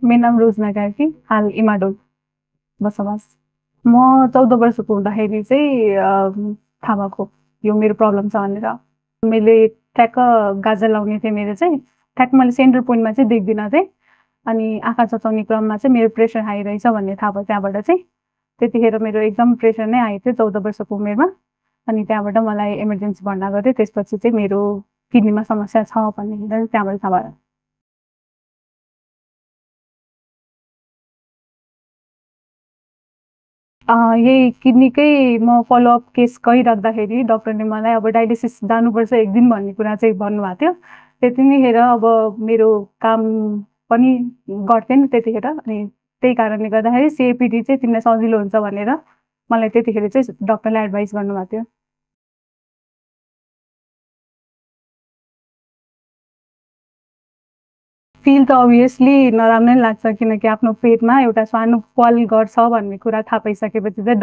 मेरो नाम रोजना कार्की, हाल इमाडोल बसोबास। म 14 वर्षको हुँदाखेरि चाहिँ थाहा भएको यो मेरो प्रब्लम छ भनेर। मैले ठ्याक्क गाजर लाउने थिएँ मेरो चाहिँ, ठ्याक्क मैले सेन्टर पोइन्टमा चाहिँ देख्दिनँ थिएँ। अनि आँखा चचाउने क्रममा चाहिँ मेरो प्रेसर हाई रहेछ भन्ने थाहा भयो त्यहाँबाट चाहिँ। त्यतिखेर मेरो एकदम प्रेसर नै आएको थियो 14 वर्षको उमेरमा। अनि त्यहाँबाट मलाई इमर्जेन्सी भर्ना गऱ्यो। त्यसपछि चाहिँ मेरो किडनीमा समस्या छ भन्ने त्यहाँबाट थाहा भयो। यही किडनीकै म फलोअप केस गरिराख्दाखेरि डक्टरले मलाई अब डायलिसिस जानुपर्छ एक दिन भन्ने कुरा चाहिँ भन्नुभएको थियो। त्यतिखेर अब मेरो काम पनि गर्थेन त्यतिखेर। अनि त्यही कारणले गर्दाखेरि सिएपिडी चाहिँ तिमीलाई सजिलो हुन्छ भनेर मलाई त्यतिखेर चाहिँ डक्टरले एडभाइस गर्नुभएको थियो। फिल त अभियसली नराम्रो नै लाग्छ, किनकि आफ्नो पेटमा एउटा सानो पल गर्छ भन्ने कुरा थाहा पाइसकेपछि चाहिँ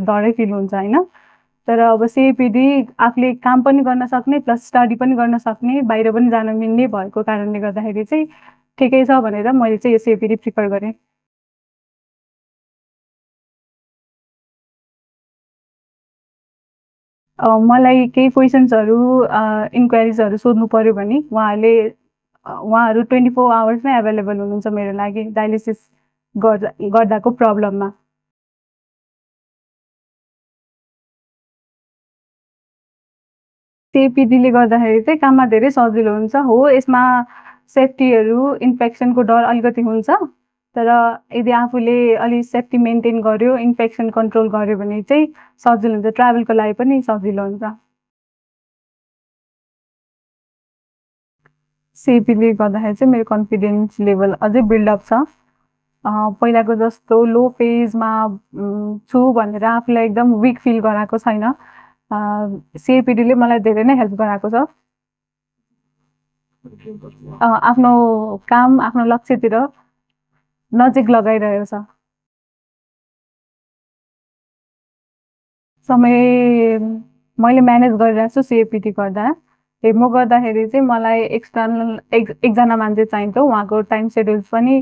डरै फिल हुन्छ होइन। तर अब सिएपिडी आफूले काम पनि गर्न सक्ने प्लस स्टडी पनि गर्न सक्ने, बाहिर पनि जान मिल्ने भएको कारणले गर्दाखेरि चाहिँ ठिकै छ भनेर मैले चाहिँ यो सिएपिडी प्रिफर गरेँ। मलाई केही क्वेसन्सहरू इन्क्वायरिजहरू सोध्नु पऱ्यो भने उहाँहरू 24 आवर्स नै एभाइलेबल हुनुहुन्छ मेरो लागि डायलिसिस गर्दाको प्रब्लममा। सिएपिडीले गर्दाखेरि चाहिँ काममा धेरै सजिलो हुन्छ हो। यसमा सेफ्टीहरू इन्फेक्सनको डर अलिकति हुन्छ, तर यदि आफूले अलि सेफ्टी मेन्टेन गर्यो, इन्फेक्सन कन्ट्रोल गर्यो भने चाहिँ सजिलो हुन्छ, ट्राभलको लागि पनि सजिलो हुन्छ। सिएपिडीले गर्दाखेरि चाहिँ मेरो कन्फिडेन्स लेभल अझै बिल्डअप छ। पहिलाको जस्तो लो फेजमा छु भनेर आफूलाई एकदम विक फिल गराएको छैन। सिएपिडीले मलाई धेरै नै हेल्प गराएको छ। आफ्नो काम आफ्नो लक्ष्यतिर नजिक लगाइरहेको छ। समय मैले म्यानेज गरिरहेको छु सिएपिडी गर्दा। हेमो गर्दाखेरि चाहिँ मलाई एक्सटर्नल एकजना मान्छे चाहिन्थ्यो, उहाँको टाइम सेड्युल्स पनि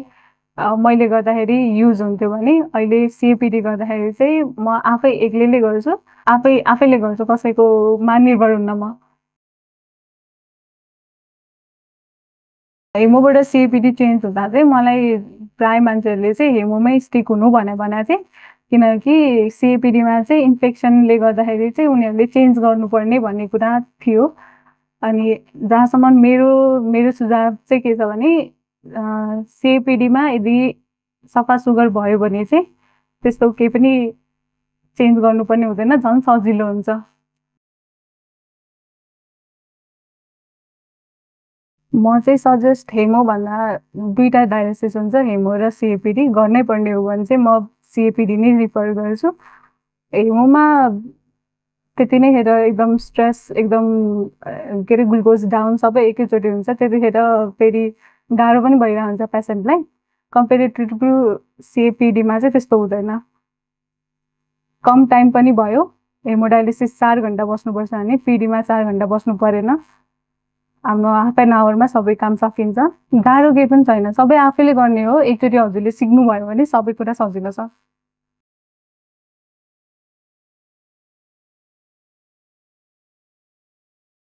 मैले गर्दाखेरि युज हुन्थ्यो भने अहिले सिएपिडी गर्दाखेरि चाहिँ म आफै एक्लैले गर्छु, आफैले गर्छु, कसैकोमा निर्भर हुन्न म। हेमोबाट सिएपिडी चेन्ज हुँदा चाहिँ मलाई प्राय मान्छेहरूले चाहिँ हेमोमै स्टिक हुनु भनेको थिएँ, किनकि सिएपिडीमा चाहिँ इन्फेक्सनले गर्दाखेरि चाहिँ उनीहरूले चेन्ज गर्नुपर्ने भन्ने कुरा थियो। अनि जहाँसम्म मेरो मेरो सुझाव चाहिँ के छ भने सिएपिडीमा यदि सफा सुगर भयो भने चाहिँ त्यस्तो केही पनि चेन्ज गर्नुपर्ने हुँदैन, झन् सजिलो हुन्छ। म चाहिँ सजेस्ट हेमोभन्दा दुईवटा डायलिसिस हुन्छ, हेमो र सिएपिडी गर्नै पर्ने हो भने चाहिँ म सिएपिडी नै रिफर गर्छु। हेमोमा त्यति नै हेर एकदम स्ट्रेस एकदम के अरे ग्लुकोज डाउन सबै एकैचोटि हुन्छ, त्यतिखेर फेरि गाह्रो पनि भइरहेको हुन्छ पेसेन्टलाई। कम्पेरेटिभ टु सिएपिडीमा चाहिँ त्यस्तो हुँदैन, कम टाइम पनि भयो। हेमोडायलिसिस 4 घन्टा बस्नुपर्छ भने पिडीमा 4 घन्टा बस्नु परेन, हाम्रो हाफ एन आवरमा सबै काम सकिन्छ। गाह्रो केही पनि छैन, सबै आफैले गर्ने हो। एकचोटि हजुरले सिक्नुभयो भने सबै कुरा सजिलो छ।